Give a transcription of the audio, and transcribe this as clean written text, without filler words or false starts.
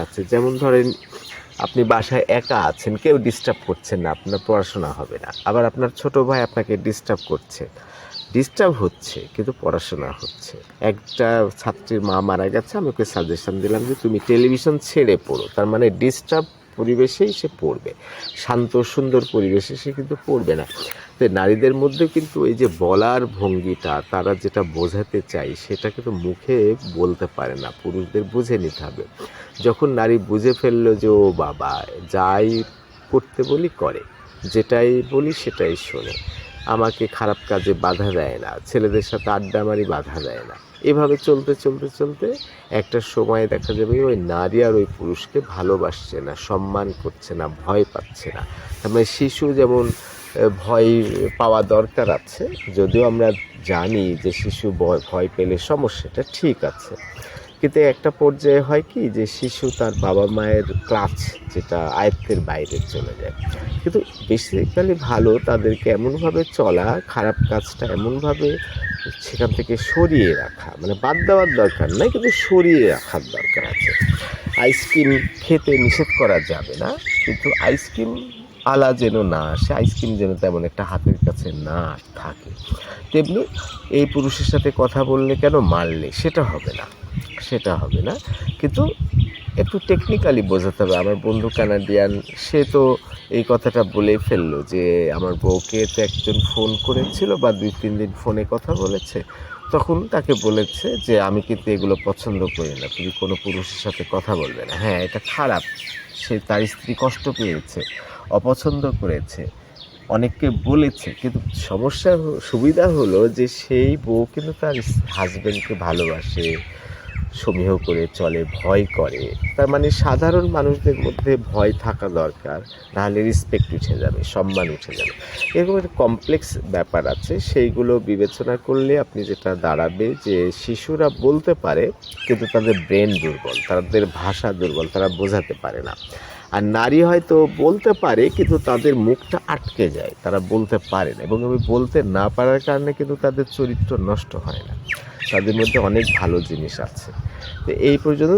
আছে। যেমন ধরেন আপনি বাসায় একা আছেন, কেউ ডিস্টার্ব করছেন না, আপনার পড়াশোনা হবে না। আবার আপনার ছোট ভাই আপনাকে ডিস্টার্ব করছে। ডিস্টার্ব হচ্ছে কিন্তু পড়াশোনা হচ্ছে। একটা ছাত্রীর মা মারা গেছে, আমি ওকে সাজেশন দিলাম যে তুমি টেলিভিশন ছেড়ে পড়ো। তার মানে ডিস্টার্ব পরিবেশেই সে পড়বে। শান্ত সুন্দর পরিবেশে সে কিন্তু পড়বে না। তো নারীদের মধ্যে কিন্তু এই যে বলার ভঙ্গিটা, তারা যেটা বোঝাতে চায় সেটা কিন্তু মুখে বলতে পারে না। পুরুষদের বুঝে নিতে হবে। যখন নারী বুঝে ফেললো যে ও বাবা, যাই করতে বলি করে, যেটাই বলি সেটাই শোনে, আমাকে খারাপ কাজে বাধা দেয় না, ছেলেদের সাথে আড্ডা মারি বাধা দেয় না, এভাবে চলতে চলতে চলতে একটা সময় দেখা যাবে ওই নারী আর ওই পুরুষকে ভালোবাসছে না, সম্মান করছে না, ভয় পাচ্ছে না। তার মানে শিশু যেমন ভয় পাওয়া দরকার আছে, যদিও আমরা জানি যে শিশু ভয় পেলে সমস্যাটা ঠিক আছে, কিন্তু একটা পর্যায়ে হয় কি যে শিশু তার বাবা মায়ের ক্লাচ, যেটা আয়ত্তের বাইরে চলে যায়। কিন্তু বেসিক্যালি ভালো তাদেরকে এমনভাবে চলা, খারাপ কাজটা এমনভাবে সেখান থেকে সরিয়ে রাখা, মানে বাদ দেওয়ার দরকার নাই, কিন্তু সরিয়ে রাখার দরকার আছে। আইসক্রিম খেতে নিষেধ করা যাবে না, কিন্তু আইসক্রিম আলা যেন না আসে, আইসক্রিম যেন তেমন একটা হাতের কাছে না থাকে। তেমনি এই পুরুষের সাথে কথা বললে কেন মারলে, সেটা হবে না, সেটা হবে না। কিন্তু একটু টেকনিক্যালি বোঝাতে হবে। আমার বন্ধু কানাডিয়ান, সে তো এই কথাটা বলেই ফেললো যে আমার বউকে তো একজন ফোন করেছিল বা ২-৩ দিন ফোনে কথা বলেছে, তখন তাকে বলেছে যে আমি কিন্তু এগুলো পছন্দ করি না, তুমি কোনো পুরুষের সাথে কথা বলবে না। হ্যাঁ, এটা খারাপ, সে তার স্ত্রী কষ্ট পেয়েছে, অপছন্দ করেছে, অনেককে বলেছে, কিন্তু সুবিধা হলো যে সেই বউ কিন্তু তার হাজবেন্ডকে ভালোবাসে, সমীহ করে চলে, ভয় করে। তার মানে সাধারণ মানুষদের মধ্যে ভয় থাকা দরকার, নাহলে রেসপেক্ট উঠে যাবে, সম্মান উঠে যাবে। এরকম একটা কমপ্লেক্স ব্যাপার আছে, সেইগুলো বিবেচনা করলে আপনি যেটা দাঁড়াবে যে শিশুরা বলতে পারে কিন্তু তাদের ব্রেন দুর্বল, তাদের ভাষা দুর্বল, তারা বোঝাতে পারে না। আর নারী হয়তো বলতে পারে কিন্তু তাদের মুখটা আটকে যায়, তারা বলতে পারে না, এবং আমি বলতে না পারার কারণে কিন্তু তাদের চরিত্র নষ্ট হয় না, তাদের মধ্যে অনেক ভালো জিনিস আছে। তো এই পর্যন্ত।